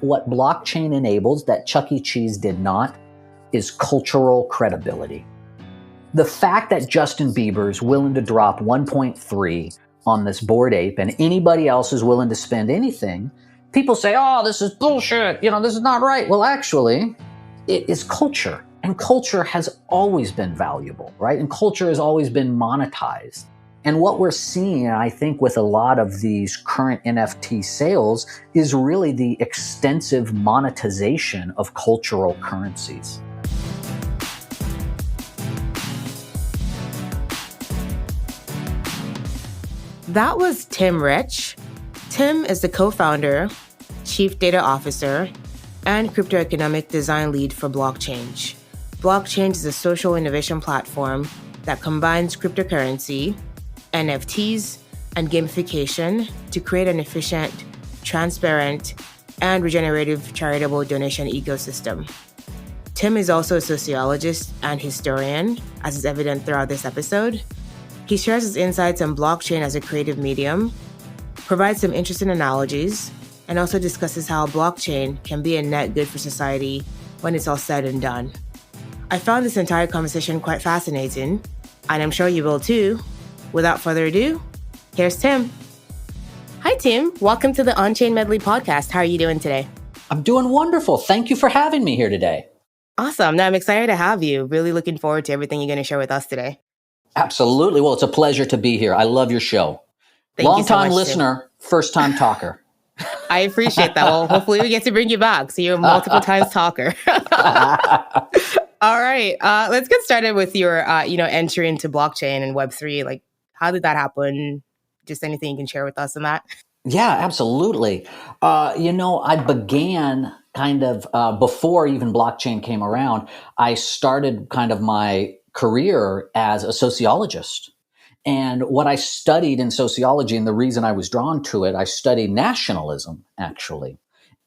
What blockchain enables that Chuck E. Cheese did not is cultural credibility. The fact that Justin Bieber's willing to drop 1.3 on this Bored Ape and anybody else is willing to spend anything, people say, oh, this is bullshit. This is not right. Well, actually, it is culture. And culture has always been valuable, right? And culture has always been monetized. And what we're seeing, I think, with a lot of these current NFT sales is really the extensive monetization of cultural currencies. That was Tim Rich. Tim is the co-founder, chief data officer, and Cryptoeconomic Design Lead for Blockchange. Blockchange is a social innovation platform that combines cryptocurrency, NFTs, and gamification to create an efficient, transparent, and regenerative charitable donation ecosystem. Tim is also a sociologist and historian, as is evident throughout this episode. He shares his insights on blockchain as a creative medium, provides some interesting analogies, and also discusses how blockchain can be a net good for society when it's all said and done. I found this entire conversation quite fascinating, and I'm sure you will too. Without further ado, here's Tim. Hi, Tim. Welcome to the Onchain Medley podcast. How are you doing today? I'm doing wonderful. Thank you for having me here today. Awesome. Now, I'm excited to have you. Really looking forward to everything you're going to share with us today. Absolutely. Well, it's a pleasure to be here. I love your show. Thank you so Long-time much, listener, Tim. first-time talker. I appreciate that. Well, hopefully we get to bring you back. So you're a multiple times talker. All right. Let's get started with your, entry into blockchain and Web3. Like, how did that happen? Just anything you can share with us on that? Yeah, absolutely. I began kind of before even blockchain came around, I started kind of my career as a sociologist. And what I studied in sociology, and the reason I was drawn to it, I studied nationalism, actually,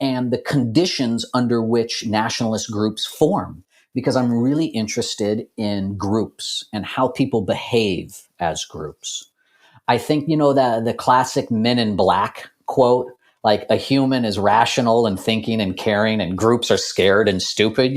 and the conditions under which nationalist groups form, because I'm really interested in groups and how people behave as groups. I think, the classic Men in Black quote, like a human is rational and thinking and caring and groups are scared and stupid,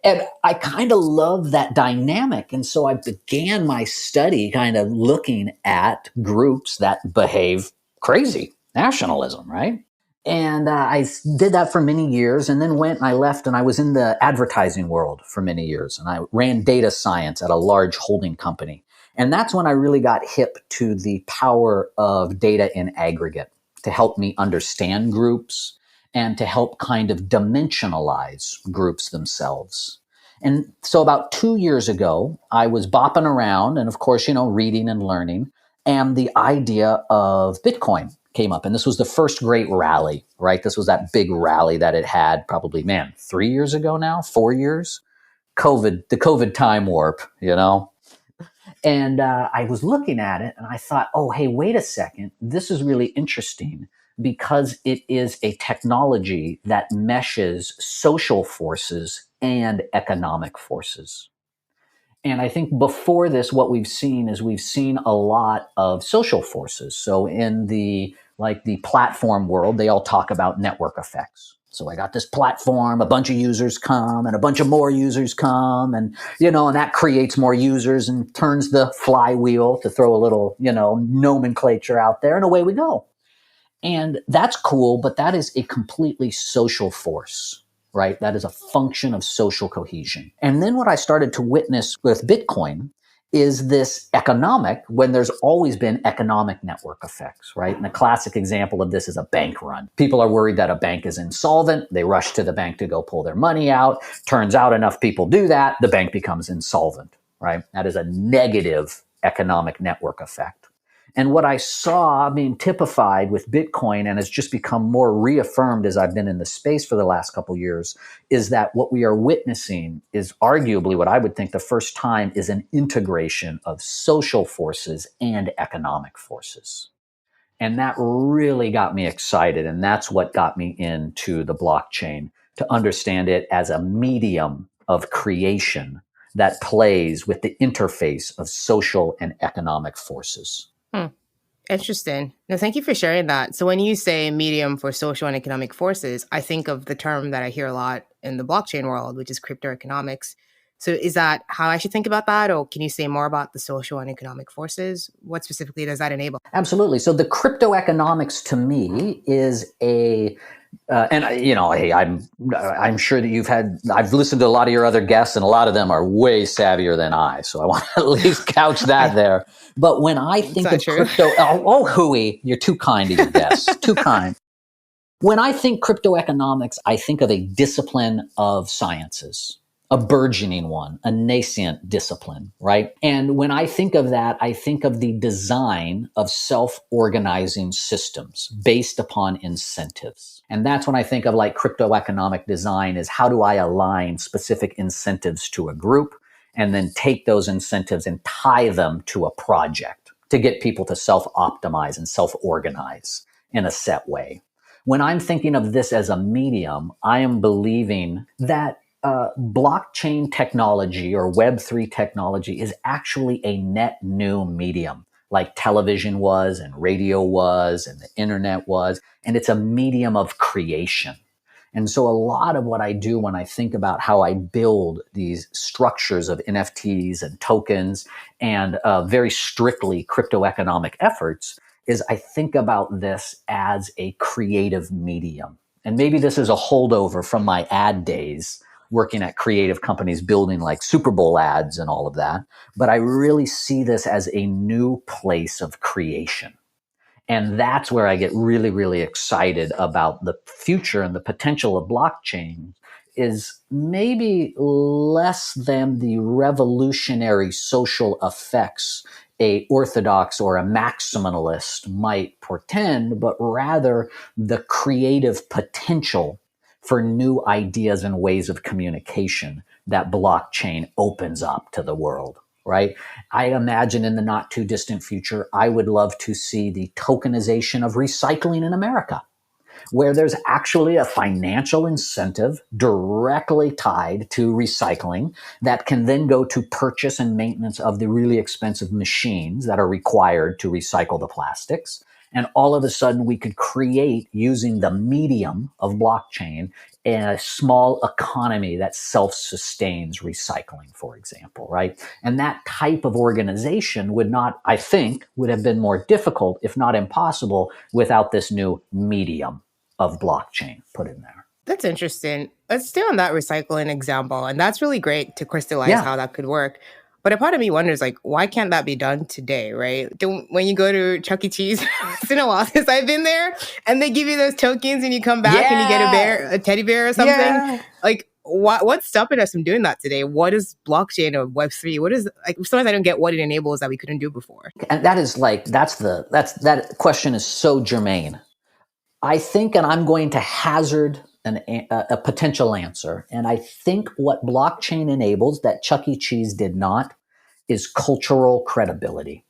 And I kind of love that dynamic. And so I began my study kind of looking at groups that behave crazy, nationalism, right? And I did that for many years and then went and I left and I was in the advertising world for many years. And I ran data science at a large holding company. And that's when I really got hip to the power of data in aggregate to help me understand groups and to help kind of dimensionalize groups themselves. And so about 2 years ago, I was bopping around and of course, reading and learning. And the idea of Bitcoin came up. And this was the first great rally, right? This was that big rally that it had probably, 3 years ago now, 4 years. The COVID time warp, And I was looking at it and I thought, oh, hey, wait a second. This is really interesting because it is a technology that meshes social forces and economic forces. And I think before this, what we've seen is we've seen a lot of social forces. So in the platform world, they all talk about network effects. So I got this platform, a bunch of users come and a bunch of more users come and that creates more users and turns the flywheel, to throw a little, nomenclature out there, and away we go. And that's cool, but that is a completely social force, right? That is a function of social cohesion. And then what I started to witness with Bitcoin is this when there's always been economic network effects, right? And a classic example of this is a bank run. People are worried that a bank is insolvent. They rush to the bank to go pull their money out. Turns out enough people do that, the bank becomes insolvent, right? That is a negative economic network effect. And what I saw being typified with Bitcoin, and has just become more reaffirmed as I've been in the space for the last couple of years, is that what we are witnessing is arguably what I would think the first time is an integration of social forces and economic forces. And that really got me excited. And that's what got me into the blockchain, to understand it as a medium of creation that plays with the interface of social and economic forces. Interesting. No, thank you for sharing that. So when you say medium for social and economic forces, I think of the term that I hear a lot in the blockchain world, which is cryptoeconomics. So is that how I should think about that? Or can you say more about the social and economic forces? What specifically does that enable? Absolutely. So the crypto economics to me is hey, I'm sure that I've listened to a lot of your other guests, and a lot of them are way savvier than I. So I want to at least couch that there. But when I It's think not of true. crypto, hooey, you're too kind to your guests, too kind. When I think crypto economics, I think of a discipline of sciences, a burgeoning one, a nascent discipline, right? And when I think of that, I think of the design of self-organizing systems based upon incentives. And that's when I think of like crypto economic design is how do I align specific incentives to a group and then take those incentives and tie them to a project to get people to self-optimize and self-organize in a set way. When I'm thinking of this as a medium, I am believing that blockchain technology or Web3 technology is actually a net new medium, like television was and radio was and the internet was. And it's a medium of creation. And so a lot of what I do when I think about how I build these structures of NFTs and tokens and very strictly crypto economic efforts is I think about this as a creative medium. And maybe this is a holdover from my ad days working at creative companies building like Super Bowl ads and all of that. But I really see this as a new place of creation. And that's where I get really, really excited about the future and the potential of blockchain is maybe less than the revolutionary social effects a orthodox or a maximalist might portend, but rather the creative potential for new ideas and ways of communication that blockchain opens up to the world, right? I imagine in the not too distant future, I would love to see the tokenization of recycling in America, where there's actually a financial incentive directly tied to recycling that can then go to purchase and maintenance of the really expensive machines that are required to recycle the plastics. And all of a sudden, we could create, using the medium of blockchain, a small economy that self-sustains recycling, for example, right? And that type of organization would not, I think, would have been more difficult, if not impossible, without this new medium of blockchain put in there. That's interesting. Let's stay on that recycling example. And that's really great to crystallize Yeah. how that could work. But a part of me wonders, like, why can't that be done today, right? When you go to Chuck E. Cheese, it's been a while since I've been there, and they give you those tokens and you come back and you get a teddy bear or something. Yeah. Like, what's stopping us from doing that today? What is blockchain or Web3? What is, like, sometimes I don't get what it enables that we couldn't do before. And that is like, that question is so germane. I think, and I'm going to hazard a potential answer. And I think what blockchain enables that Chuck E. Cheese did not is cultural credibility.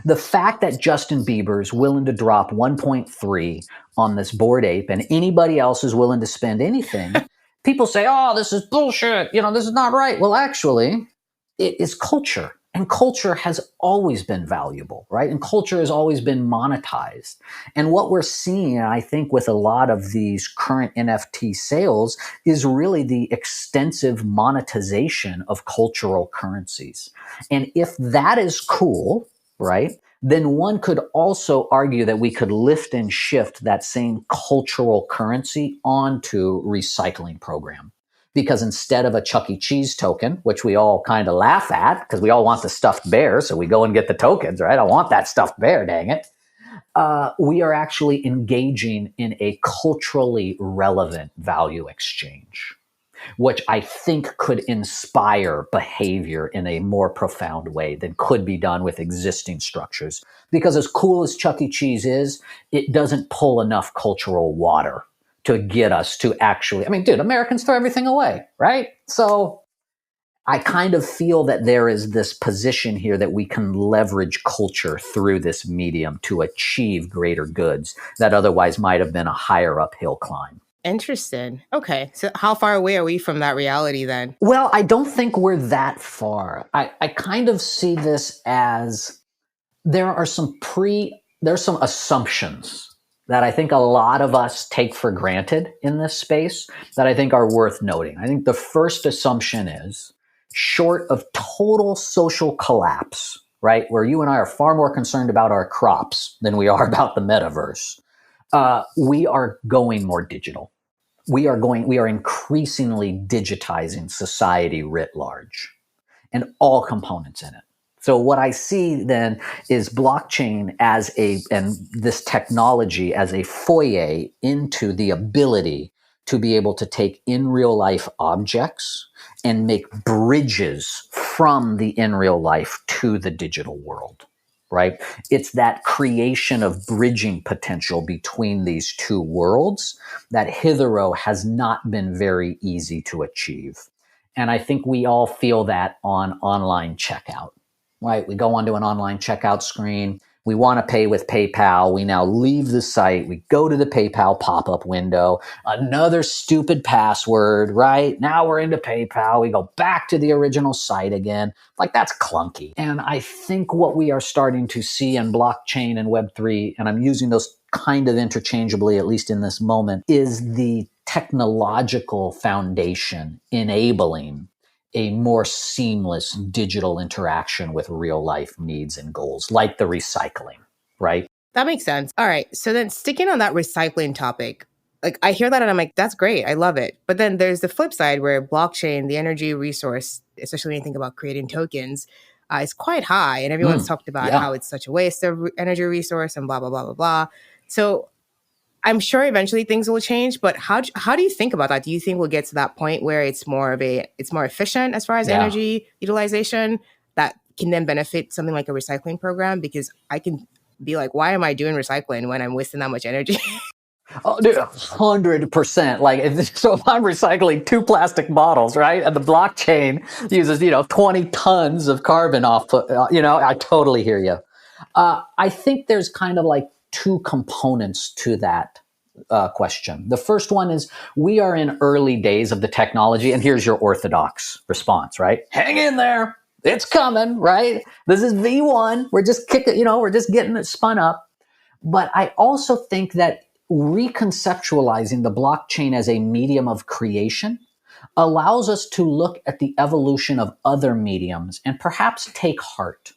The fact that Justin Bieber's willing to drop 1.3 on this Bored Ape and anybody else is willing to spend anything, people say, oh, this is bullshit. This is not right. Well, actually, it is culture. And culture has always been valuable, right? And culture has always been monetized. And what we're seeing, I think, with a lot of these current NFT sales is really the extensive monetization of cultural currencies. And if that is cool, right, then one could also argue that we could lift and shift that same cultural currency onto recycling program. Because instead of a Chuck E. Cheese token, which we all kind of laugh at because we all want the stuffed bear, so we go and get the tokens, right? I want that stuffed bear, dang it. We are actually engaging in a culturally relevant value exchange, which I think could inspire behavior in a more profound way than could be done with existing structures. Because as cool as Chuck E. Cheese is, it doesn't pull enough cultural water to get us to actually, dude, Americans throw everything away, right? So I kind of feel that there is this position here that we can leverage culture through this medium to achieve greater goods that otherwise might have been a higher uphill climb. Interesting. Okay. So how far away are we from that reality then? Well, I don't think we're that far. I kind of see this as there are some there's some assumptions that I think a lot of us take for granted in this space that I think are worth noting. I think the first assumption is, short of total social collapse, right, where you and I are far more concerned about our crops than we are about the metaverse, we are going more digital. We are increasingly digitizing society writ large and all components in it. So what I see then is blockchain and this technology as a foyer into the ability to be able to take in real life objects and make bridges from the in real life to the digital world, right? It's that creation of bridging potential between these two worlds that hitherto has not been very easy to achieve. And I think we all feel that on online checkout, right? We go onto an online checkout screen. We want to pay with PayPal. We now leave the site. We go to the PayPal pop-up window. Another stupid password, right? Now we're into PayPal. We go back to the original site again. Like, that's clunky. And I think what we are starting to see in blockchain and Web3, and I'm using those kind of interchangeably, at least in this moment, is the technological foundation enabling a more seamless digital interaction with real life needs and goals, like the recycling, right? That makes sense. All right. So then sticking on that recycling topic, like I hear that and I'm like, that's great. I love it. But then there's the flip side where blockchain, the energy resource, especially when you think about creating tokens, is quite high. And everyone's talked about how it's such a waste of energy resource and blah, blah, blah, blah, blah. So I'm sure eventually things will change, but how do you think about that? Do you think we'll get to that point where it's more efficient as far as energy utilization that can then benefit something like a recycling program? Because I can be like, why am I doing recycling when I'm wasting that much energy? Oh, dude, 100%. Like, if I'm recycling 2 plastic bottles, right? And the blockchain uses, 20 tons of carbon output, I totally hear you. I think there's kind of like 2 components to that question. The first one is, we are in early days of the technology, and here's your orthodox response, right? Hang in there. It's coming, right? This is V1. We're just we're just getting it spun up. But I also think that reconceptualizing the blockchain as a medium of creation allows us to look at the evolution of other mediums and perhaps take heart.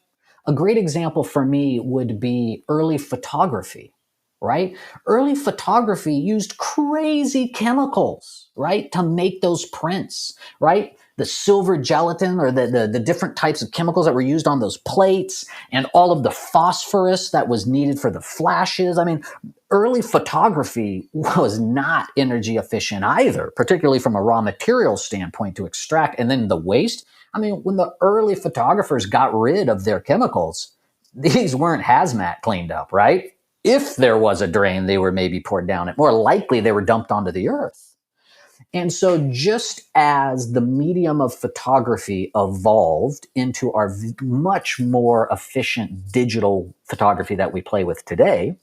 A great example for me would be early photography, right? Early photography used crazy chemicals, right, to make those prints, right? The silver gelatin or the different types of chemicals that were used on those plates and all of the phosphorus that was needed for the flashes. I mean, early photography was not energy efficient either, particularly from a raw material standpoint to extract. And then the waste. I mean, when the early photographers got rid of their chemicals, these weren't hazmat cleaned up, right? If there was a drain, they were maybe poured down it. More likely, they were dumped onto the earth. And so just as the medium of photography evolved into our much more efficient digital photography that we play with today,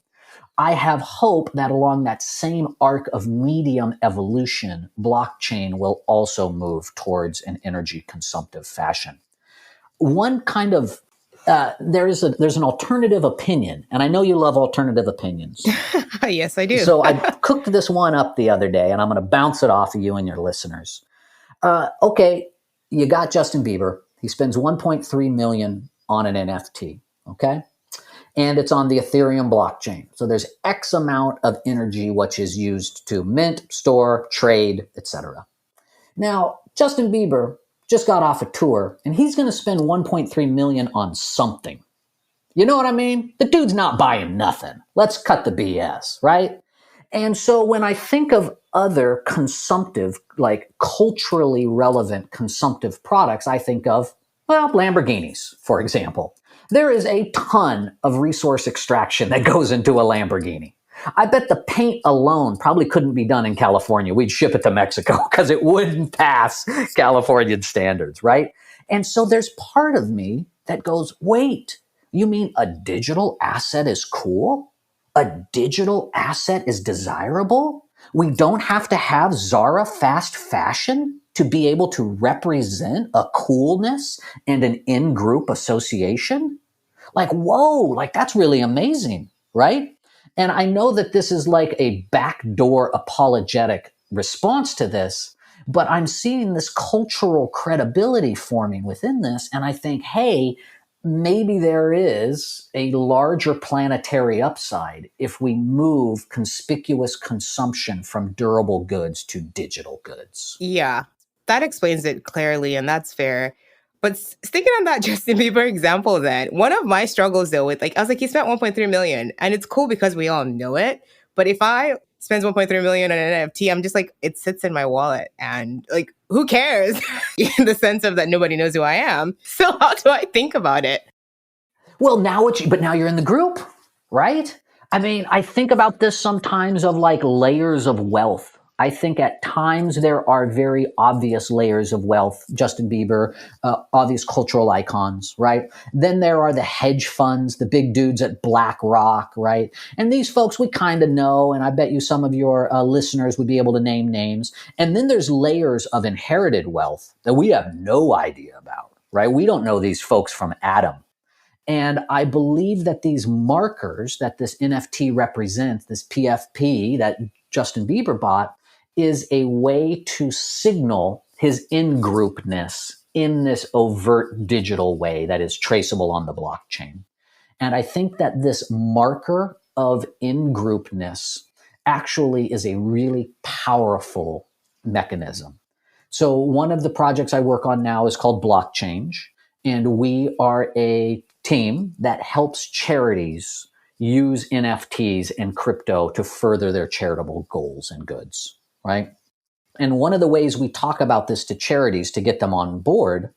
I have hope that along that same arc of medium evolution, blockchain will also move towards an energy consumptive fashion. One kind of there's an alternative opinion, and I know you love alternative opinions. Yes, I do. So I cooked this one up the other day, and I'm going to bounce it off of you and your listeners. Okay, you got Justin Bieber. He spends $1.3 million on an NFT. Okay, and it's on the Ethereum blockchain. So there's X amount of energy which is used to mint, store, trade, etc. Now, Justin Bieber just got off a tour, and he's going to spend $1.3 million on something. You know what I mean? The dude's not buying nothing. Let's cut the BS, right? And so when I think of other consumptive, like culturally relevant consumptive products, I think of, well, Lamborghinis, for example. There is a ton of resource extraction that goes into a Lamborghini. I bet the paint alone probably couldn't be done in California. We'd ship it to Mexico because it wouldn't pass Californian standards, right? And so there's part of me that goes, wait, you mean a digital asset is cool? A digital asset is desirable? We don't have to have Zara fast fashion to be able to represent a coolness and an in-group association? Like, whoa, like that's really amazing. right? And I know that this is like a backdoor apologetic response to this, but I'm seeing this cultural credibility forming within this. And I think, hey, maybe there is a larger planetary upside if we move conspicuous consumption from durable goods to digital goods. Yeah, that explains it clearly, and that's fair. But sticking on that Justin Bieber example, then one of my struggles though with I was like, he spent 1.3 million, and it's cool because we all know it. But if I spends 1.3 million on an NFT, I'm just like, it sits in my wallet, and like, who cares? In the sense of that nobody knows who I am. So how do I think about it? Well, but now you're in the group, right? I mean, I think about this sometimes of like layers of wealth. I think at times there are very obvious layers of wealth, Justin Bieber, obvious cultural icons, right? Then there are the hedge funds, the big dudes at BlackRock, right? And these folks we kind of know, and I bet you some of your listeners would be able to name names. And then there's layers of inherited wealth that we have no idea about, right? We don't know these folks from Adam. And I believe that these markers that this NFT represents, this PFP that Justin Bieber bought, is a way to signal his in-groupness in this overt digital way that is traceable on the blockchain. And I think that this marker of in-groupness actually is a really powerful mechanism. So one of the projects I work on now is called Blockchange, and we are a team that helps charities use NFTs and crypto to further their charitable goals and goods, right? And one of the ways we talk about this to charities to get them on board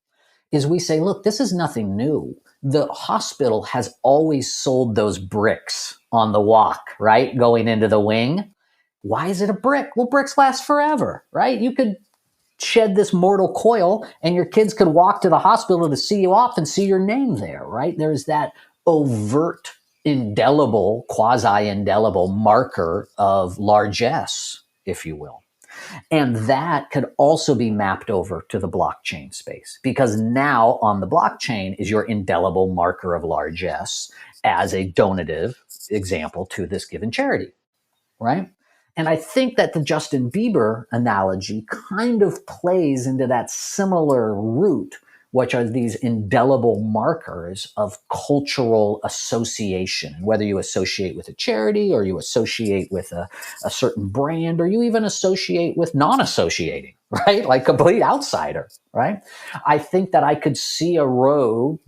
is we say, look, this is nothing new. The hospital has always sold those bricks on the walk, right? Going into the wing. Why is it a brick? Well, bricks last forever, right? You could shed this mortal coil and your kids could walk to the hospital to see you off and see your name there, right? There's that overt, indelible, quasi-indelible marker of largesse, if you will. And that could also be mapped over to the blockchain space, because now on the blockchain is your indelible marker of largesse as a donative example to this given charity, right? And I think that the Justin Bieber analogy kind of plays into that similar route, which are these indelible markers of cultural association, whether you associate with a charity or you associate with a certain brand, or you even associate with non-associating, right? Like complete outsider, right? I think that I could see a world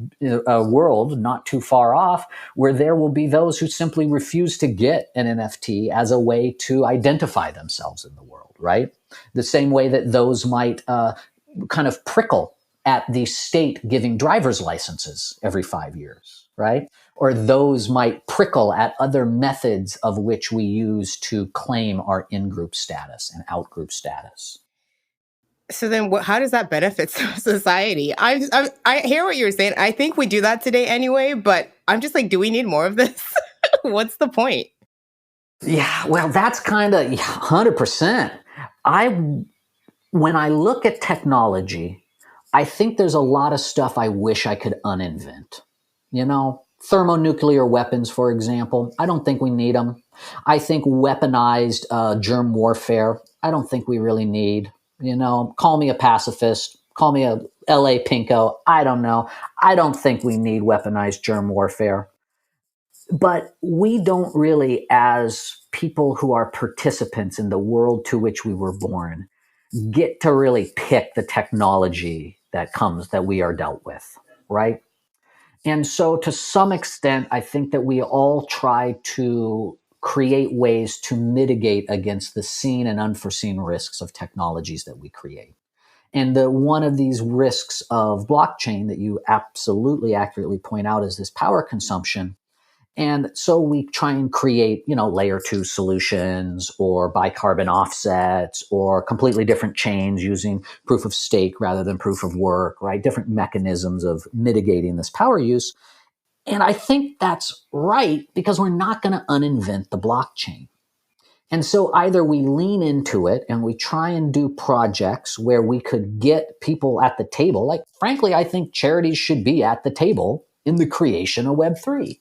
not too far off where there will be those who simply refuse to get an NFT as a way to identify themselves in the world, right? The same way that those might kind of prickle at the state giving driver's licenses every 5 years, right? Or those might prickle at other methods of which we use to claim our in-group status and out-group status. So then how does that benefit society? I hear what you're saying. I think we do that today anyway, but I'm just like, do we need more of this? What's the point? Yeah, well, that's kind of 100%. When I look at technology, I think there's a lot of stuff I wish I could uninvent. You know, thermonuclear weapons, for example, I don't think we need them. I think weaponized germ warfare, I don't think we really need. You know, call me a pacifist, call me a LA pinko, I don't know. I don't think we need weaponized germ warfare. But we don't really, as people who are participants in the world to which we were born, get to really pick the technology that we are dealt with, right? And so to some extent, I think that we all try to create ways to mitigate against the seen and unforeseen risks of technologies that we create. And one of these risks of blockchain that you absolutely accurately point out is this power consumption. And so we try and create, layer 2 solutions or bicarbon offsets or completely different chains using proof of stake rather than proof of work, right? Different mechanisms of mitigating this power use. And I think that's right because we're not going to uninvent the blockchain. And so either we lean into it and we try and do projects where we could get people at the table. Like, frankly, I think charities should be at the table in the creation of Web3.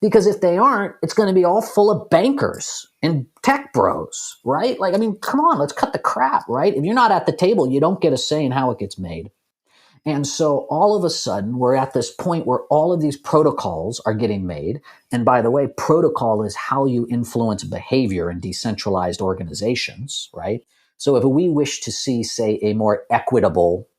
Because if they aren't, it's going to be all full of bankers and tech bros, right? Like, I mean, come on, let's cut the crap, right? If you're not at the table, you don't get a say in how it gets made. And so all of a sudden, we're at this point where all of these protocols are getting made. And by the way, protocol is how you influence behavior in decentralized organizations, right? So if we wish to see, say, a more equitable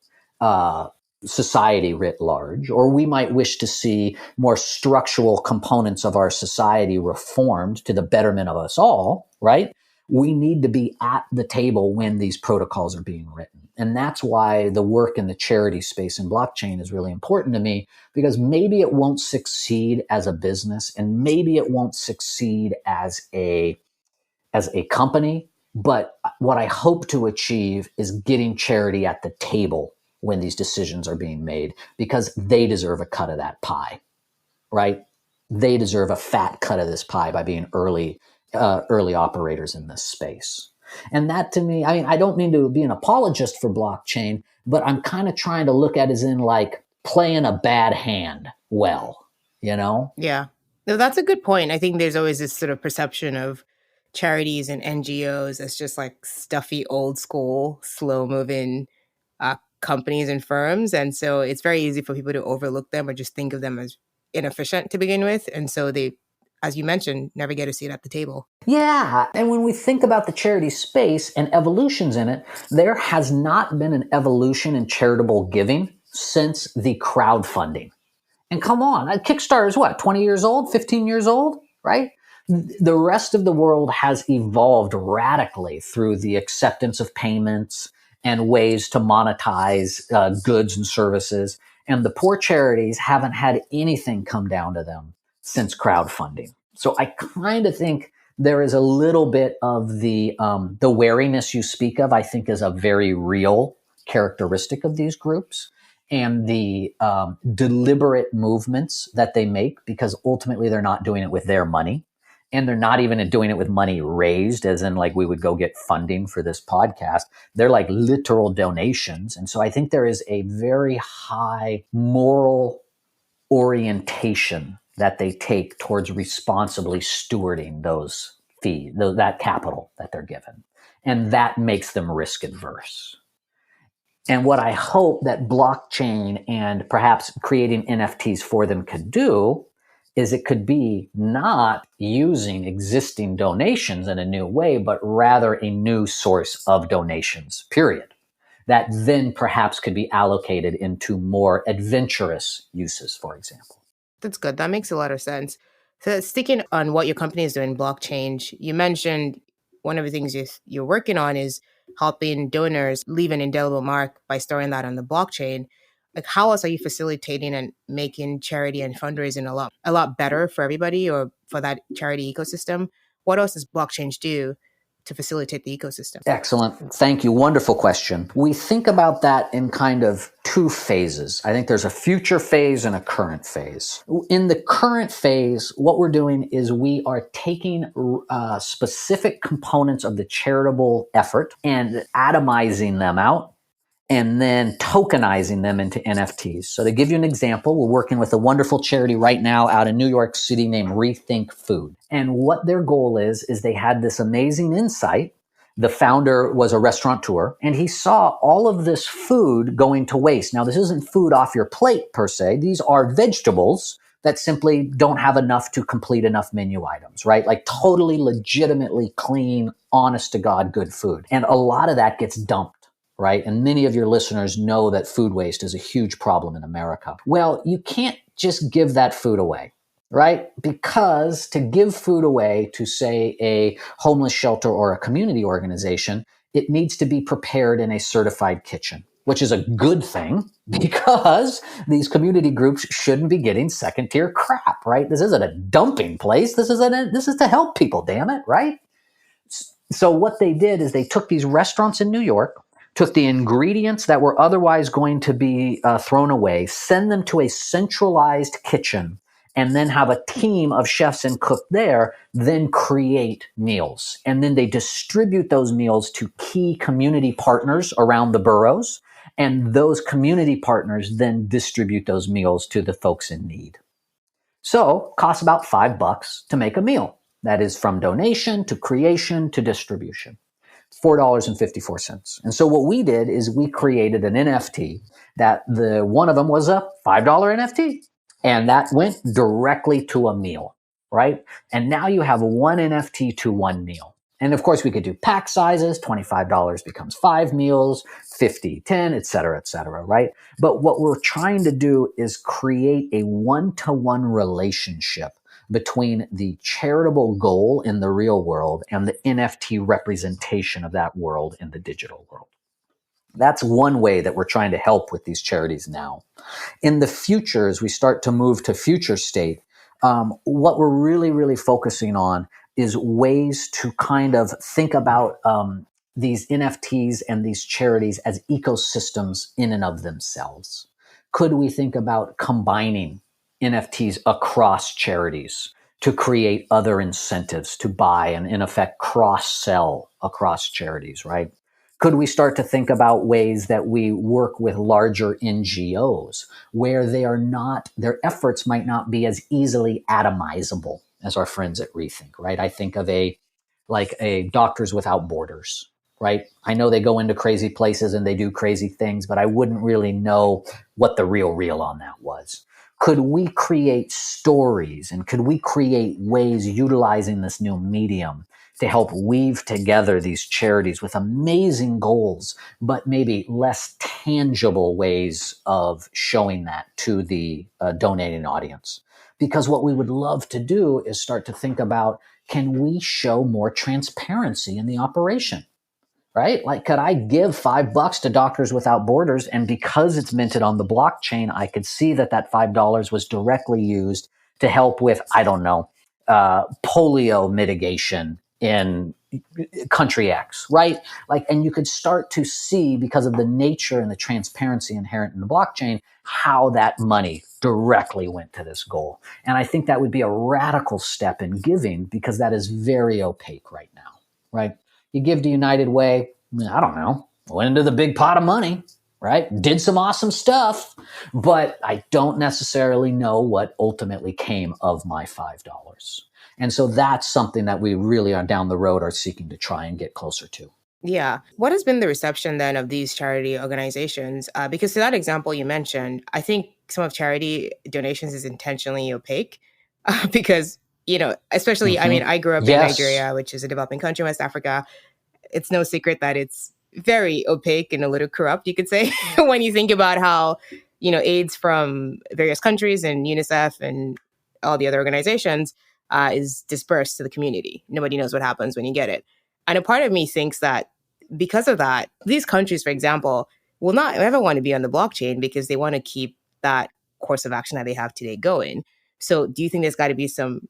society writ large, or we might wish to see more structural components of our society reformed to the betterment of us all, right? We need to be at the table when these protocols are being written. And that's why the work in the charity space in blockchain is really important to me, because maybe it won't succeed as a business and maybe it won't succeed as a company. But what I hope to achieve is getting charity at the table when these decisions are being made, because they deserve a cut of that pie, right? They deserve a fat cut of this pie by being early operators in this space. And that to me, I mean, I don't mean to be an apologist for blockchain, but I'm kind of trying to look at it as in like playing a bad hand well, you know? Yeah. No, that's a good point. I think there's always this sort of perception of charities and NGOs as just like stuffy, old school, slow moving companies and firms. And so it's very easy for people to overlook them or just think of them as inefficient to begin with. And so they, as you mentioned, never get a seat at the table. Yeah. And when we think about the charity space and evolutions in it, there has not been an evolution in charitable giving since the crowdfunding. And come on, Kickstarter is what, 20 years old, 15 years old, right? The rest of the world has evolved radically through the acceptance of payments and ways to monetize goods and services. And the poor charities haven't had anything come down to them since crowdfunding. So I kind of think there is a little bit of the wariness you speak of, I think is a very real characteristic of these groups, and the deliberate movements that they make, because ultimately they're not doing it with their money. And they're not even doing it with money raised, as in like we would go get funding for this podcast. They're like literal donations. And so I think there is a very high moral orientation that they take towards responsibly stewarding those fees, that capital that they're given. And that makes them risk adverse. And what I hope that blockchain and perhaps creating NFTs for them could do is it could be not using existing donations in a new way, but rather a new source of donations, period. That then perhaps could be allocated into more adventurous uses, for example. That's good. That makes a lot of sense. So sticking on what your company is doing, Blockchange, you mentioned one of the things you're working on is helping donors leave an indelible mark by storing that on the blockchain. Like, how else are you facilitating and making charity and fundraising a lot better for everybody or for that charity ecosystem? What else does Blockchange do to facilitate the ecosystem? Excellent. Thank you. Wonderful question. We think about that in kind of two phases. I think there's a future phase and a current phase. In the current phase, what we're doing is we are taking specific components of the charitable effort and atomizing them out, and then tokenizing them into NFTs. So to give you an example, we're working with a wonderful charity right now out in New York City named Rethink Food. And what their goal is they had this amazing insight. The founder was a restaurateur, and he saw all of this food going to waste. Now, this isn't food off your plate per se. These are vegetables that simply don't have enough to complete enough menu items, right? Like totally legitimately clean, honest to God, good food. And a lot of that gets dumped. Right? And many of your listeners know that food waste is a huge problem in America. Well, you can't just give that food away, right? Because to give food away to, say, a homeless shelter or a community organization, it needs to be prepared in a certified kitchen, which is a good thing because these community groups shouldn't be getting second-tier crap, right? This isn't a dumping place. This is to help people, damn it, right? So what they did is they took these restaurants in New York, took the ingredients that were otherwise going to be thrown away, send them to a centralized kitchen, and then have a team of chefs and cooks there, then create meals. And then they distribute those meals to key community partners around the boroughs, and those community partners then distribute those meals to the folks in need. So costs about $5 to make a meal. That is from donation to creation to distribution. $4.54. And so what we did is we created an NFT that the one of them was a $5 NFT. And that went directly to a meal, right? And now you have one NFT to one meal. And of course we could do pack sizes, $25 becomes 5 meals, 50, 10, et cetera, right? But what we're trying to do is create a one-to-one relationship between the charitable goal in the real world and the NFT representation of that world in the digital world. That's one way that we're trying to help with these charities now. In the future, as we start to move to future state, what we're really focusing on is ways to kind of think about these NFTs and these charities as ecosystems in and of themselves. Could we think about combining NFTs across charities to create other incentives to buy and, in effect, cross-sell across charities, right? Could we start to think about ways that we work with larger NGOs where they are not, their efforts might not be as easily atomizable as our friends at Rethink, right? I think of a Doctors Without Borders, right? I know they go into crazy places and they do crazy things, but I wouldn't really know what the real on that was. Could we create stories and could we create ways utilizing this new medium to help weave together these charities with amazing goals, but maybe less tangible ways of showing that to the donating audience? Because what we would love to do is start to think about, can we show more transparency in the operation? Right? Like, could I give $5 to Doctors Without Borders? And because it's minted on the blockchain, I could see that that $5 was directly used to help with, I don't know, polio mitigation in country X, right? Like, and you could start to see, because of the nature and the transparency inherent in the blockchain, how that money directly went to this goal. And I think that would be a radical step in giving, because that is very opaque right now, right? You give to United Way, I don't know, went into the big pot of money, right? Did some awesome stuff, but I don't necessarily know what ultimately came of my $5. And so that's something that we really are down the road are seeking to try and get closer to. Yeah. What has been the reception then of these charity organizations? Because to that example you mentioned, I think some of charity donations is intentionally opaque because, especially, I mean, I grew up in Nigeria, which is a developing country in West Africa. It's no secret that it's very opaque and a little corrupt, you could say, when you think about how, aids from various countries and UNICEF and all the other organizations is dispersed to the community. Nobody knows what happens when you get it. And a part of me thinks that because of that, these countries, for example, will not ever want to be on the blockchain because they want to keep that course of action that they have today going. So do you think there's got to be some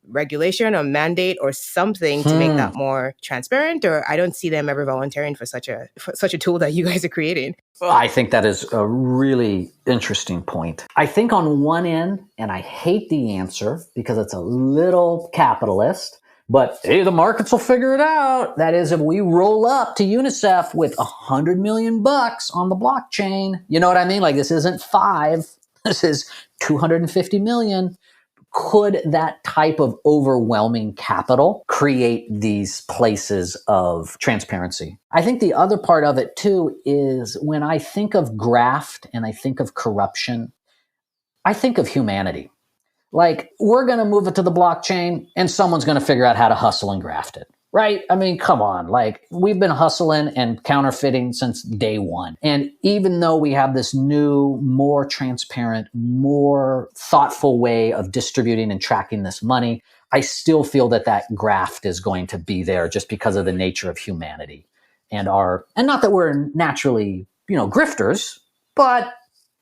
regulation or mandate or something to make that more transparent? Or I don't see them ever volunteering for such a tool that you guys are creating. I think that is a really interesting point. I think on one end, and I hate the answer because it's a little capitalist, but hey, the markets will figure it out. That is, if we roll up to UNICEF with $100 million on the blockchain, you know what I mean? Like, this isn't 5, this is 250 million. Could that type of overwhelming capital create these places of transparency? I think the other part of it too is when I think of graft and I think of corruption, I think of humanity. Like, we're going to move it to the blockchain and someone's going to figure out how to hustle and graft it, right? I mean, come on. Like, we've been hustling and counterfeiting since day one. And even though we have this new, more transparent, more thoughtful way of distributing and tracking this money, I still feel that that graft is going to be there just because of the nature of humanity and not that we're naturally, grifters, but,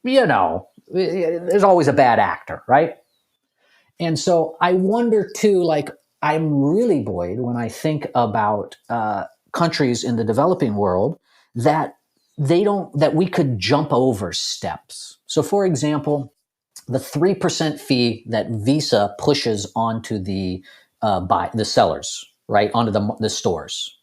there's always a bad actor, right? And so I wonder too, like, I'm really buoyed when I think about countries in the developing world that we could jump over steps. So for example, the 3% fee that Visa pushes onto the sellers, right? Onto the stores.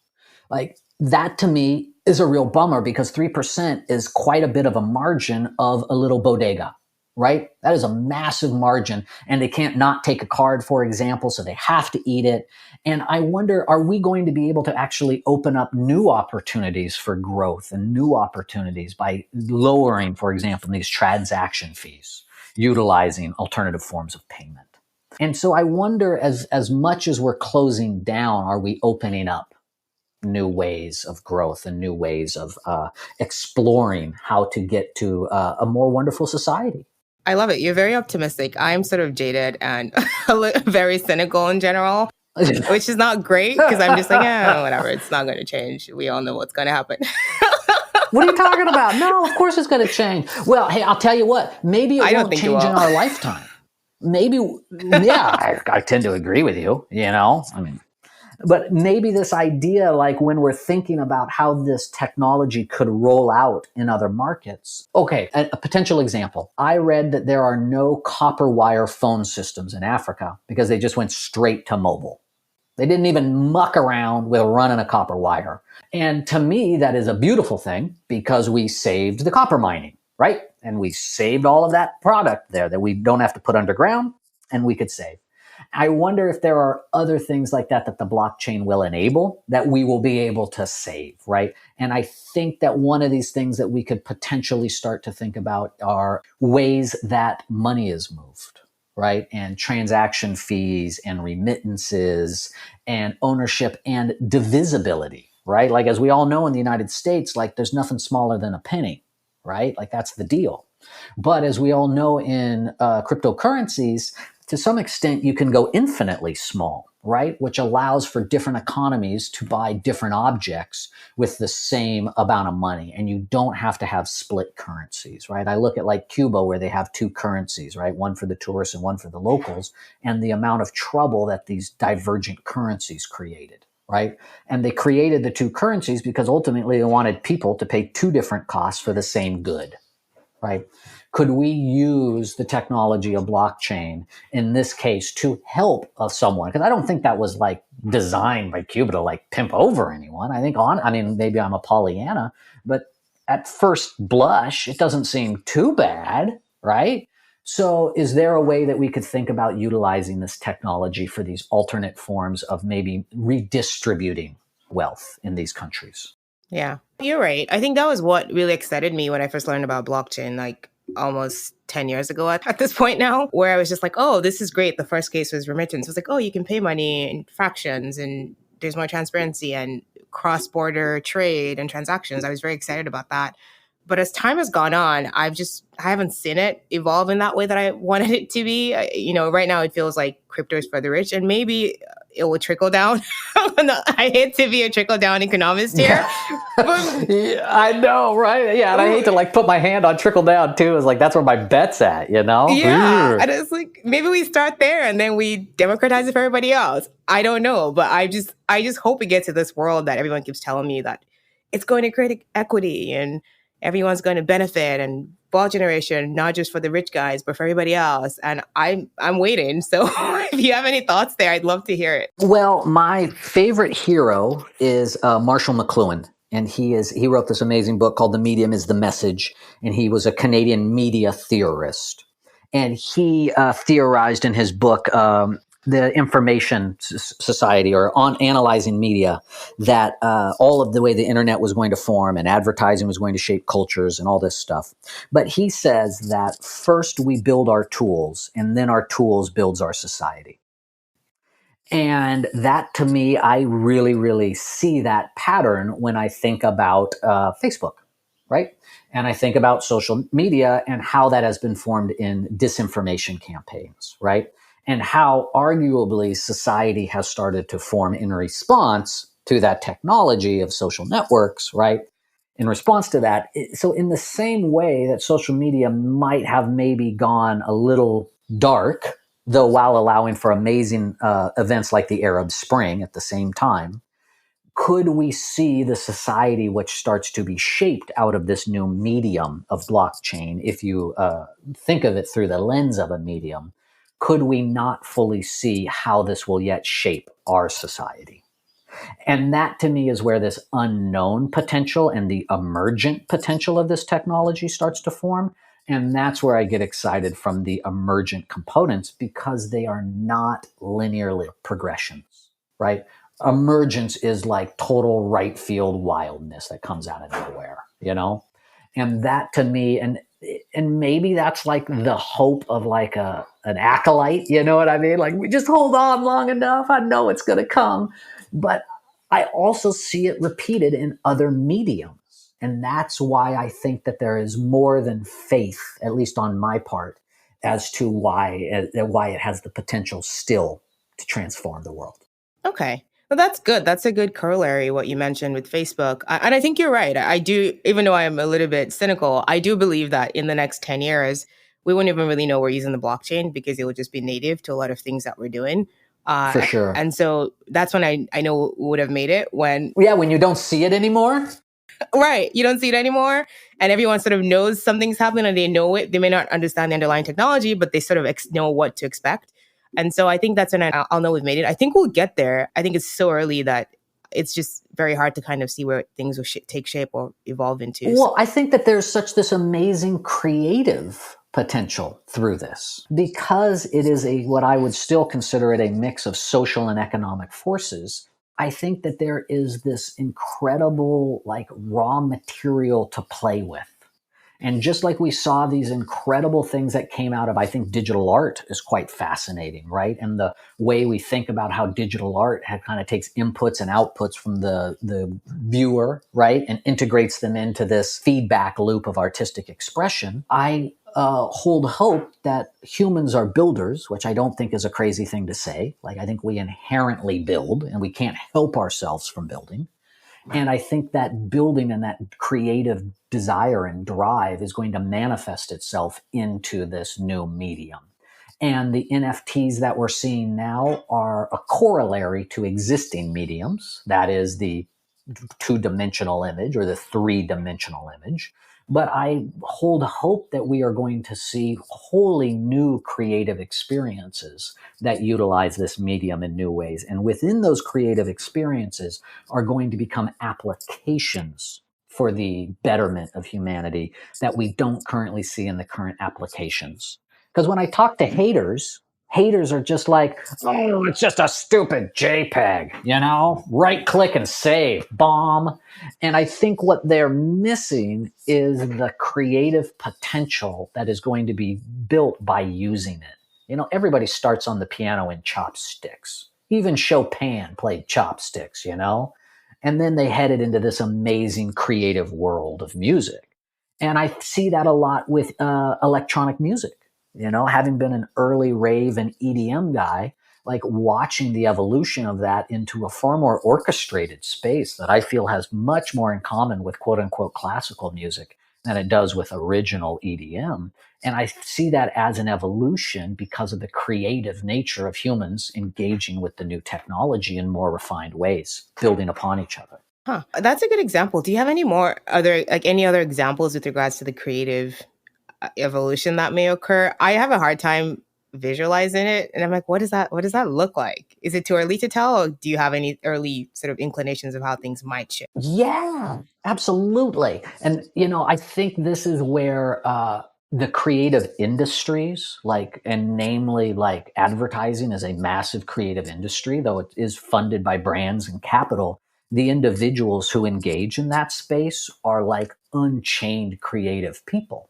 Like, that to me is a real bummer because 3% is quite a bit of a margin of a little bodega. right? That is a massive margin, and they can't not take a card, for example, so they have to eat it. And I wonder, are we going to be able to actually open up new opportunities for growth and new opportunities by lowering, for example, these transaction fees, utilizing alternative forms of payment? And so I wonder, as much as we're closing down, are we opening up new ways of growth and new ways of exploring how to get to a more wonderful society? I love it. You're very optimistic. I'm sort of jaded and very cynical in general, which is not great because I'm just like, whatever. It's not going to change. We all know what's going to happen. What are you talking about? No, of course it's going to change. Well, hey, I'll tell you what. Maybe it won't change in our lifetime. Maybe, yeah, I tend to agree with you, but maybe this idea, like when we're thinking about how this technology could roll out in other markets. Okay, a potential example. I read that there are no copper wire phone systems in Africa because they just went straight to mobile. They didn't even muck around with running a copper wire. And to me, that is a beautiful thing because we saved the copper mining, right? And we saved all of that product there that we don't have to put underground and we could save. I wonder if there are other things like that the blockchain will enable that we will be able to save, right? And I think that one of these things that we could potentially start to think about are ways that money is moved, right? And transaction fees and remittances and ownership and divisibility, right? Like, as we all know in the United States, like there's nothing smaller than a penny, right? Like that's the deal. But as we all know in cryptocurrencies, to some extent, you can go infinitely small, right? Which allows for different economies to buy different objects with the same amount of money. And you don't have to have split currencies, right? I look at like Cuba where they have two currencies, right? One for the tourists and one for the locals, and the amount of trouble that these divergent currencies created. Right. And they created the two currencies because ultimately they wanted people to pay two different costs for the same good. Right. Could we use the technology of blockchain in this case to help someone? Because I don't think that was like designed by Cuba to like pimp over anyone. I think maybe I'm a Pollyanna, but at first blush, it doesn't seem too bad. Right. So is there a way that we could think about utilizing this technology for these alternate forms of maybe redistributing wealth in these countries? Yeah, you're right. I think that was what really excited me when I first learned about blockchain, like almost 10 years ago at this point now, where I was just like, oh, this is great. The first case was remittance. It was like, oh, you can pay money in fractions and there's more transparency and cross-border trade and transactions. I was very excited about that. But as time has gone on, I haven't seen it evolve in that way that I wanted it to be. Right now it feels like crypto is for the rich, and maybe it will trickle down. I hate to be a trickle down economist here. But, yeah, I know, right? Yeah, and I hate to like put my hand on trickle down too. It's like that's where my bet's at, Yeah, and it's like maybe we start there and then we democratize it for everybody else. I don't know, but I just hope we get to this world that everyone keeps telling me that it's going to create equity and everyone's going to benefit, and wealth generation, not just for the rich guys, but for everybody else. And I'm waiting. So if you have any thoughts there, I'd love to hear it. Well, my favorite hero is Marshall McLuhan. And he wrote this amazing book called The Medium is the Message. And he was a Canadian media theorist. And he theorized in his book, the Information Society, or on analyzing media, that all of the way the internet was going to form and advertising was going to shape cultures and all this stuff. But he says that first we build our tools and then our tools builds our society. And that, to me, I really, really see that pattern when I think about Facebook, right? And I think about social media and how that has been formed in disinformation campaigns, right? And how arguably society has started to form in response to that technology of social networks, right? In response to that. So in the same way that social media might have maybe gone a little dark, though while allowing for amazing events like the Arab Spring at the same time, could we see the society which starts to be shaped out of this new medium of blockchain, if you think of it through the lens of a medium, could we not fully see how this will yet shape our society? And that, to me, is where this unknown potential and the emergent potential of this technology starts to form. And that's where I get excited from the emergent components because they are not linear progressions, right? Emergence is like total right field wildness that comes out of nowhere, you know? And that to me, and maybe that's like the hope of like an acolyte, you know what I mean? Like we just hold on long enough, I know it's gonna come. But I also see it repeated in other mediums. And that's why I think that there is more than faith, at least on my part, as to why it has the potential still to transform the world. Okay. Well, that's good. That's a good corollary, what you mentioned with Facebook. And I think you're right. I do, even though I am a little bit cynical, I do believe that in the next 10 years, we won't even really know we're using the blockchain because it will just be native to a lot of things that we're doing. For sure. And so that's when I know we would have made it when. Yeah, when you don't see it anymore. Right. You don't see it anymore. And everyone sort of knows something's happening and they know it. They may not understand the underlying technology, but they sort of know what to expect. And so I think that's when I'll know we've made it. I think we'll get there. I think it's so early that it's just very hard to kind of see where things will take shape or evolve into. Well, I think that there's such this amazing creative potential through this because it is what I would still consider it a mix of social and economic forces. I think that there is this incredible like raw material to play with. And just like we saw these incredible things that came out of, I think digital art is quite fascinating, right? And the way we think about how digital art kind of takes inputs and outputs from the viewer, right? And integrates them into this feedback loop of artistic expression. I hold hope that humans are builders, which I don't think is a crazy thing to say. Like I think we inherently build and we can't help ourselves from building. And I think that building and that creative desire and drive is going to manifest itself into this new medium. And the NFTs that we're seeing now are a corollary to existing mediums. That is the two-dimensional image or the three-dimensional image. But I hold hope that we are going to see wholly new creative experiences that utilize this medium in new ways. And within those creative experiences are going to become applications for the betterment of humanity that we don't currently see in the current applications. Because when I talk to haters are just like, oh, it's just a stupid JPEG, you know? Right click and save, bomb. And I think what they're missing is the creative potential that is going to be built by using it. You know, everybody starts on the piano in chopsticks. Even Chopin played chopsticks, you know? And then they headed into this amazing creative world of music. And I see that a lot with electronic music. You know, having been an early rave and EDM guy, like watching the evolution of that into a far more orchestrated space that I feel has much more in common with quote unquote classical music than it does with original EDM. And I see that as an evolution because of the creative nature of humans engaging with the new technology in more refined ways, building upon each other. Huh. That's a good example. Do you have any other examples with regards to the creative evolution that may occur? I have a hard time visualizing it, and I'm like, what does that look like? Is it too early to tell, or do you have any early sort of inclinations of how things might shift? Yeah, absolutely. And you know, I think this is where the creative industries, and namely like advertising is a massive creative industry, though it is funded by brands and capital. The individuals who engage in that space are like unchained creative people.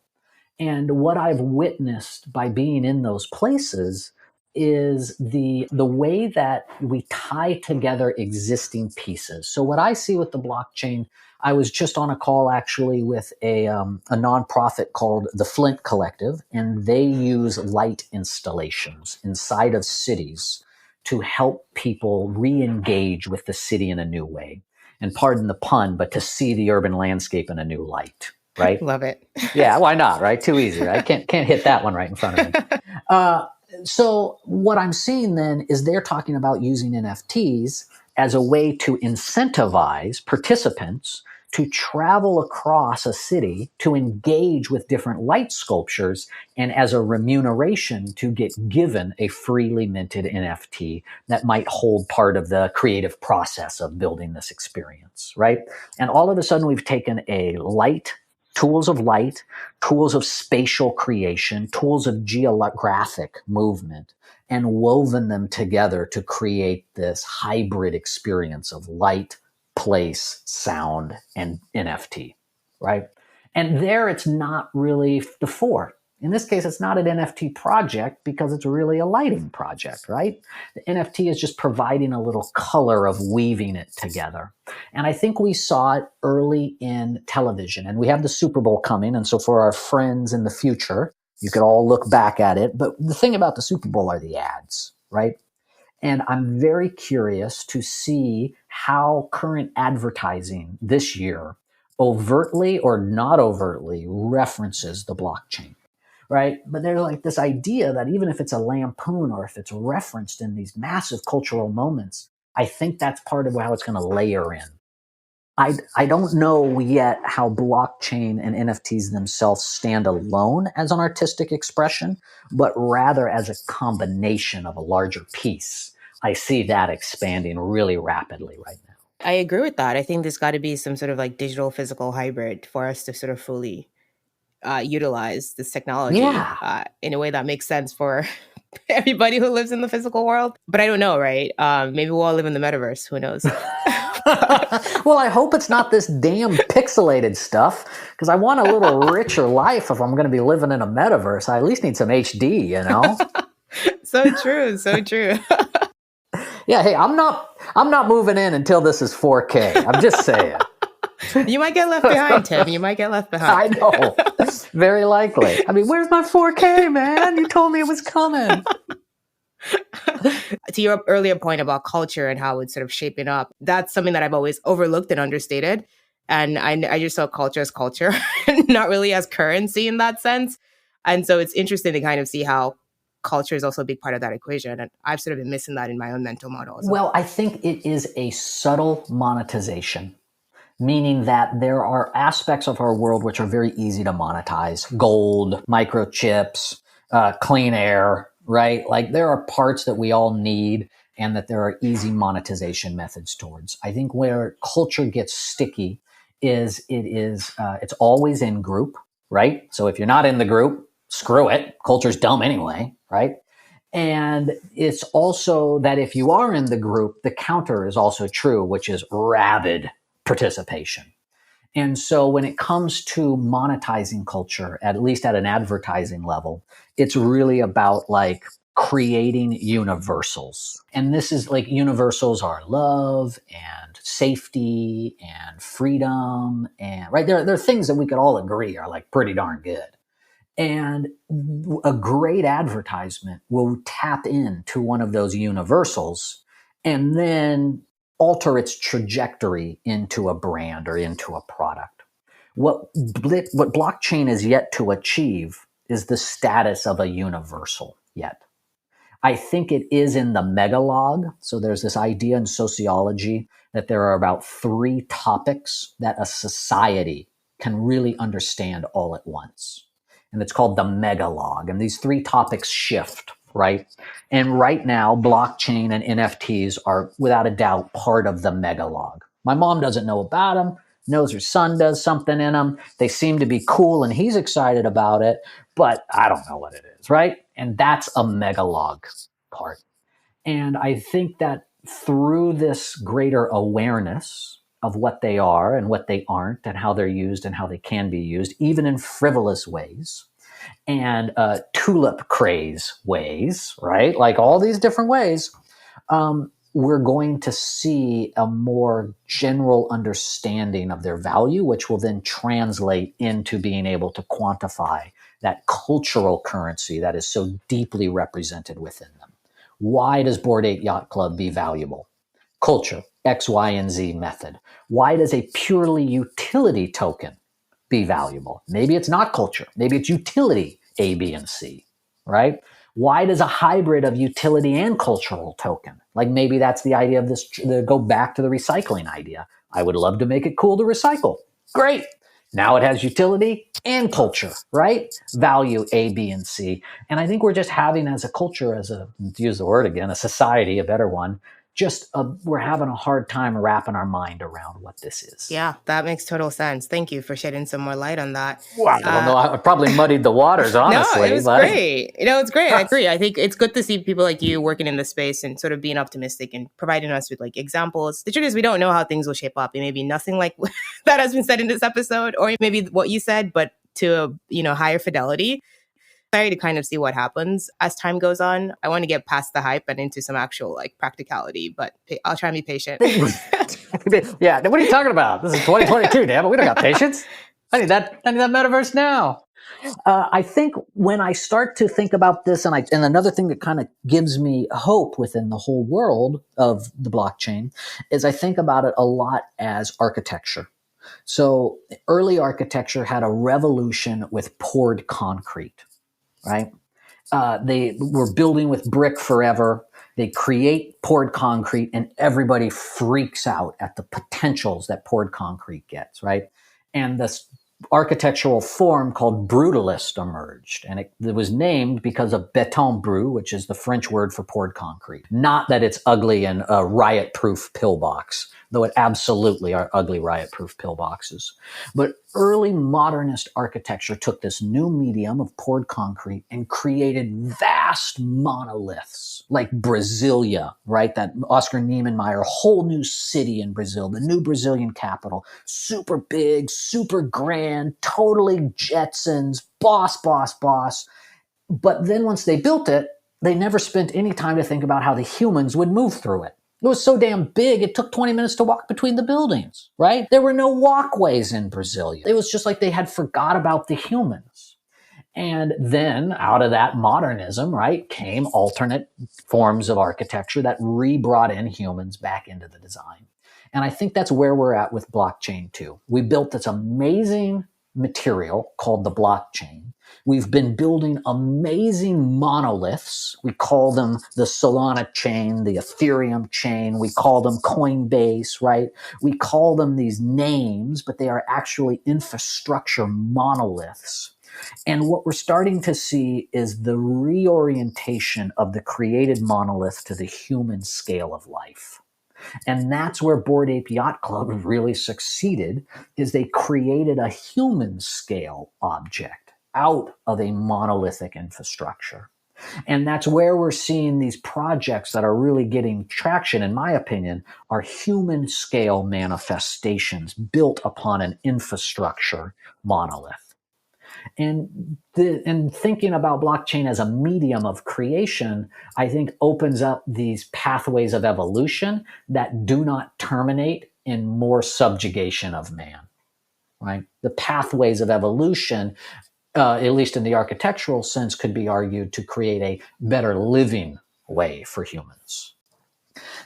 And what I've witnessed by being in those places is the way that we tie together existing pieces. So what I see with the blockchain, I was just on a call actually with a nonprofit called the Flint Collective, and they use light installations inside of cities to help people re-engage with the city in a new way. And pardon the pun, but to see the urban landscape in a new light. Right? Love it. Yeah, why not? Right? Too easy. Right? Can't hit that one right in front of me. So what I'm seeing then is they're talking about using NFTs as a way to incentivize participants to travel across a city to engage with different light sculptures, and as a remuneration to get given a freely minted NFT that might hold part of the creative process of building this experience, right? And all of a sudden we've taken a light tools of light, tools of spatial creation, tools of geographic movement, and woven them together to create this hybrid experience of light, place, sound, and NFT, right? And there it's not really the four. In this case, it's not an NFT project because it's really a lighting project, right? The NFT is just providing a little color of weaving it together. And I think we saw it early in television, and we have the Super Bowl coming. And so for our friends in the future, you could all look back at it. But the thing about the Super Bowl are the ads, right? And I'm very curious to see how current advertising this year overtly or not overtly references the blockchain, right? But there's like this idea that even if it's a lampoon or if it's referenced in these massive cultural moments, I think that's part of how it's going to layer in. I don't know yet how blockchain and NFTs themselves stand alone as an artistic expression, but rather as a combination of a larger piece. I see that expanding really rapidly right now. I agree with that. I think there's got to be some sort of like digital physical hybrid for us to sort of fully utilize this technology in a way that makes sense for everybody who lives in the physical world. But I don't know, right? Maybe we'll all live in the metaverse. Who knows? Well, I hope it's not this damn pixelated stuff, because I want a little richer life if I'm going to be living in a metaverse. I at least need some HD, you know? So true, so true. Yeah, hey, I'm not moving in until this is 4K. I'm just saying. You might get left behind, Tim. You might get left behind. I know. Very likely. I mean, where's my 4K, man? You told me it was coming. To your earlier point about culture and how it's sort of shaping up, that's something that I've always overlooked and understated. And I just saw culture as culture, not really as currency in that sense. And so it's interesting to kind of see how culture is also a big part of that equation. And I've sort of been missing that in my own mental model as well. Well, I think it is a subtle monetization, meaning that there are aspects of our world which are very easy to monetize. Gold, microchips, clean air, right? Like there are parts that we all need and that there are easy monetization methods towards. I think where culture gets sticky is it's always in group, right? So if you're not in the group, screw it. Culture's dumb anyway, right? And it's also that if you are in the group, the counter is also true, which is rabid participation. And so when it comes to monetizing culture, at least at an advertising level, it's really about like creating universals. And this is like universals are love and safety and freedom. And right there are things that we could all agree are like pretty darn good. And a great advertisement will tap into one of those universals and then alter its trajectory into a brand or into a product. What blockchain is yet to achieve is the status of a universal yet. I think it is in the megalog. So there's this idea in sociology that there are about 3 topics that a society can really understand all at once. And it's called the megalog. And these 3 topics shift, right? And right now, blockchain and NFTs are without a doubt part of the megalog. My mom doesn't know about them, knows her son does something in them. They seem to be cool and he's excited about it, but I don't know what it is, right? And that's a megalog part. And I think that through this greater awareness of what they are and what they aren't and how they're used and how they can be used, even in frivolous ways and tulip craze ways, right? Like all these different ways, we're going to see a more general understanding of their value, which will then translate into being able to quantify that cultural currency that is so deeply represented within them. Why does Bored Ape Yacht Club be valuable? Culture, X, Y, and Z method. Why does a purely utility token be valuable? Maybe it's not culture. Maybe it's utility A, B, and C, right? Why does a hybrid of utility and cultural token? Like maybe that's the idea of this, go back to the recycling idea. I would love to make it cool to recycle. Great. Now it has utility and culture, right? Value A, B, and C. And I think we're just having as a culture, to use the word again, a society, a better one, we're having a hard time wrapping our mind around what this is. Yeah, that makes total sense. Thank you for shedding some more light on that. Well, I don't know. I probably muddied the waters, honestly. No, it was great. It's great. I agree. I think it's good to see people like you working in the space and sort of being optimistic and providing us with like examples. The truth is we don't know how things will shape up. It may be nothing like that has been said in this episode, or maybe what you said, but to a higher fidelity. Excited to kind of see what happens as time goes on. I want to get past the hype and into some actual like practicality, but I'll try and be patient. Yeah, what are you talking about? This is 2022, damn it. We don't got patience. I need that metaverse now. I think when I start to think about this, and another thing that kind of gives me hope within the whole world of the blockchain is I think about it a lot as architecture. So early architecture had a revolution with poured concrete, right? They were building with brick forever. They create poured concrete and everybody freaks out at the potentials that poured concrete gets, right? And this architectural form called brutalist emerged. And it was named because of béton brut, which is the French word for poured concrete. Not that it's ugly and a riot-proof pillbox, though it absolutely are ugly riot-proof pillboxes. But early modernist architecture took this new medium of poured concrete and created vast monoliths like Brasilia, right? That Oscar Niemeyer, whole new city in Brazil, the new Brazilian capital, super big, super grand, totally Jetsons, boss. But then once they built it, they never spent any time to think about how the humans would move through it. It was so damn big, it took 20 minutes to walk between the buildings, right? There were no walkways in Brasilia. It was just like they had forgot about the humans. And then out of that modernism, right, came alternate forms of architecture that re-brought in humans back into the design. And I think that's where we're at with blockchain too. We built this amazing material called the blockchain. We've been building amazing monoliths. We call them the Solana chain, the Ethereum chain. We call them Coinbase, right? We call them these names, but they are actually infrastructure monoliths. And what we're starting to see is the reorientation of the created monolith to the human scale of life. And that's where Bored Ape Yacht Club really succeeded, is they created a human scale object out of a monolithic infrastructure. And that's where we're seeing these projects that are really getting traction, in my opinion, are human scale manifestations built upon an infrastructure monolith. And thinking about blockchain as a medium of creation, I think opens up these pathways of evolution that do not terminate in more subjugation of man, right? The pathways of evolution, at least in the architectural sense, could be argued to create a better living way for humans.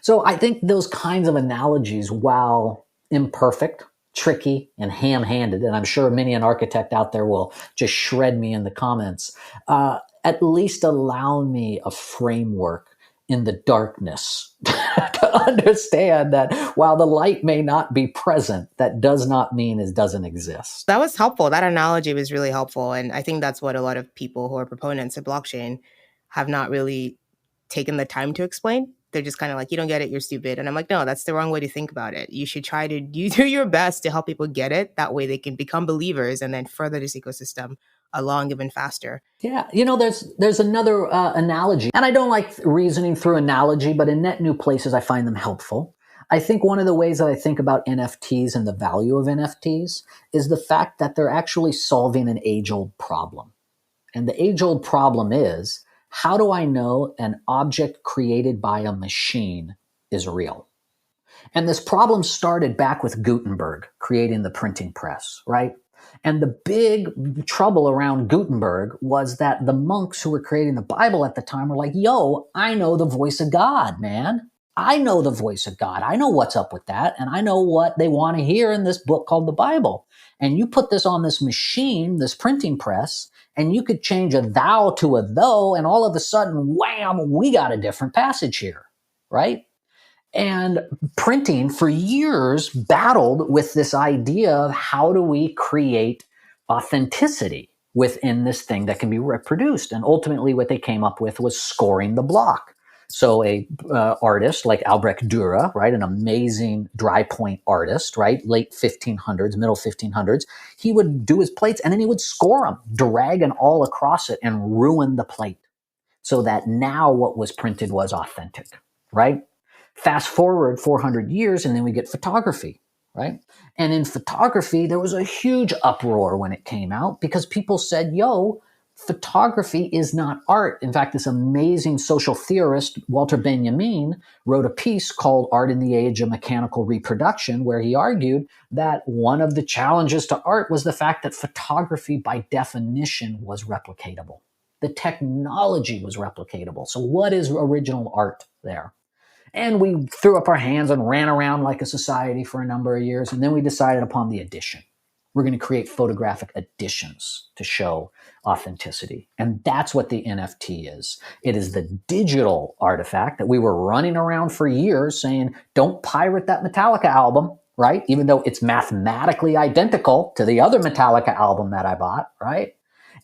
So I think those kinds of analogies, while imperfect, tricky, and ham-handed, and I'm sure many an architect out there will just shred me in the comments, at least allow me a framework in the darkness to understand that while the light may not be present, that does not mean it doesn't exist. That was helpful. That analogy was really helpful. And I think that's what a lot of people who are proponents of blockchain have not really taken the time to explain. They're just kind of like, you don't get it, you're stupid. And I'm like, no, that's the wrong way to think about it. You should try to do your best to help people get it. That way they can become believers and then further this ecosystem along even faster. Yeah, there's another analogy. And I don't like reasoning through analogy, but in net new places, I find them helpful. I think one of the ways that I think about NFTs and the value of NFTs is the fact that they're actually solving an age-old problem. And the age-old problem is, how do I know an object created by a machine is real? And this problem started back with Gutenberg creating the printing press, right? And the big trouble around Gutenberg was that the monks who were creating the Bible at the time were like, yo, I know the voice of God, man. I know the voice of God. I know what's up with that. And I know what they want to hear in this book called the Bible. And you put this on this machine, this printing press, and you could change a thou to a though, and all of a sudden, wham, we got a different passage here, right? And printing for years battled with this idea of how do we create authenticity within this thing that can be reproduced. And ultimately what they came up with was scoring the block. So a artist like Albrecht Dürer, right, an amazing dry point artist, right, late 1500s, middle 1500s, he would do his plates and then he would score them, drag and all across it and ruin the plate so that now what was printed was authentic, right? Fast forward 400 years and then we get photography, right? And in photography, there was a huge uproar when it came out because people said, yo, photography is not art. In fact, this amazing social theorist, Walter Benjamin, wrote a piece called Art in the Age of Mechanical Reproduction, where he argued that one of the challenges to art was the fact that photography, by definition, was replicatable. The technology was replicatable. So what is original art there? And we threw up our hands and ran around like a society for a number of years. And then we decided upon the edition. We're going to create photographic editions to show authenticity. And that's what the NFT is. It is the digital artifact that we were running around for years saying, don't pirate that Metallica album, right? Even though it's mathematically identical to the other Metallica album that I bought, right?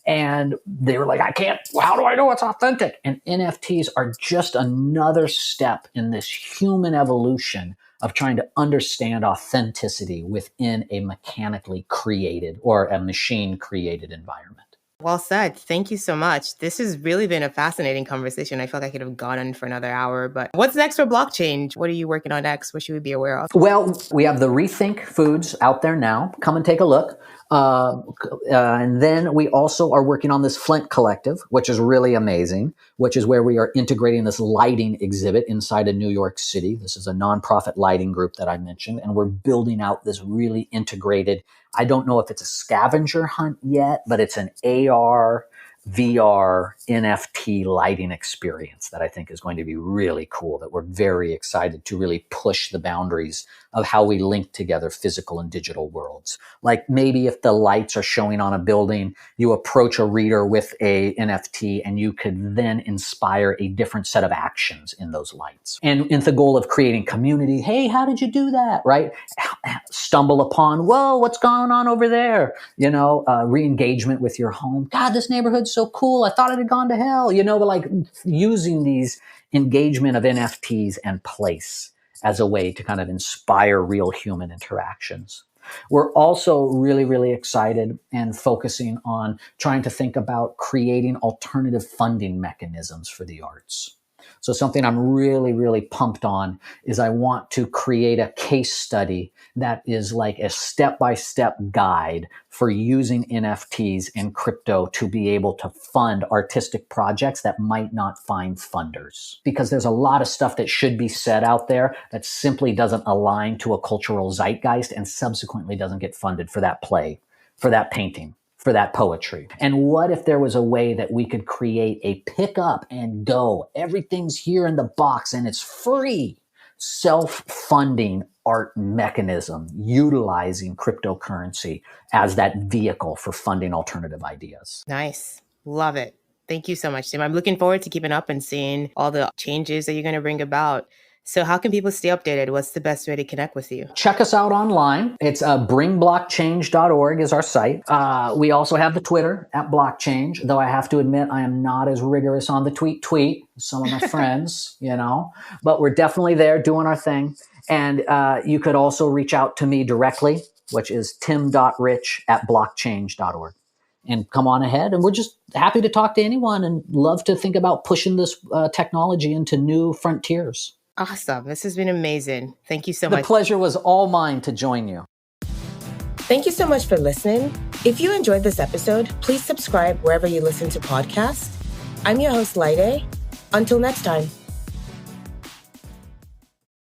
And they were like, I can't, how do I know it's authentic? And NFTs are just another step in this human evolution of trying to understand authenticity within a mechanically created or a machine created environment. Well said. Thank you so much. This has really been a fascinating conversation. I feel like I could have gone on for another hour, but what's next for Blockchange? What are you working on next? What should we be aware of? Well, we have the Rethink Foods out there now. Come and take a look. And then we also are working on this Flint Collective, which is really amazing, which is where we are integrating this lighting exhibit inside of New York City. This is a nonprofit lighting group that I mentioned, and we're building out this really integrated, I don't know if it's a scavenger hunt yet, but it's an AR, VR, NFT lighting experience that I think is going to be really cool, that we're very excited to really push the boundaries of how we link together physical and digital worlds. Like maybe if the lights are showing on a building, you approach a reader with a NFT and you could then inspire a different set of actions in those lights. And in the goal of creating community, hey, how did you do that, right? Stumble upon, whoa, what's going on over there? Re-engagement with your home. God, this neighborhood's so cool. I thought it had gone to hell. But like using these engagement of NFTs and place as a way to kind of inspire real human interactions. We're also really, really excited and focusing on trying to think about creating alternative funding mechanisms for the arts. So something I'm really, really pumped on is I want to create a case study that is like a step-by-step guide for using NFTs and crypto to be able to fund artistic projects that might not find funders. Because there's a lot of stuff that should be said out there that simply doesn't align to a cultural zeitgeist and subsequently doesn't get funded for that play, for that painting, for that poetry. And what if there was a way that we could create a pick up and go, everything's here in the box and it's free, self-funding art mechanism utilizing cryptocurrency as that vehicle for funding alternative ideas. Nice. Love it. Thank you so much, Tim. I'm looking forward to keeping up and seeing all the changes that you're going to bring about. So how can people stay updated? What's the best way to connect with you? Check us out online. It's bringblockchange.org is our site. We also have the Twitter at Blockchange, though I have to admit I am not as rigorous on the tweet as some of my friends, but we're definitely there doing our thing. And you could also reach out to me directly, which is tim.rich@blockchange.org. And come on ahead. And we're just happy to talk to anyone and love to think about pushing this technology into new frontiers. Awesome. This has been amazing. Thank you so much. The pleasure was all mine to join you. Thank you so much for listening. If you enjoyed this episode, please subscribe wherever you listen to podcasts. I'm your host, Laide. Until next time.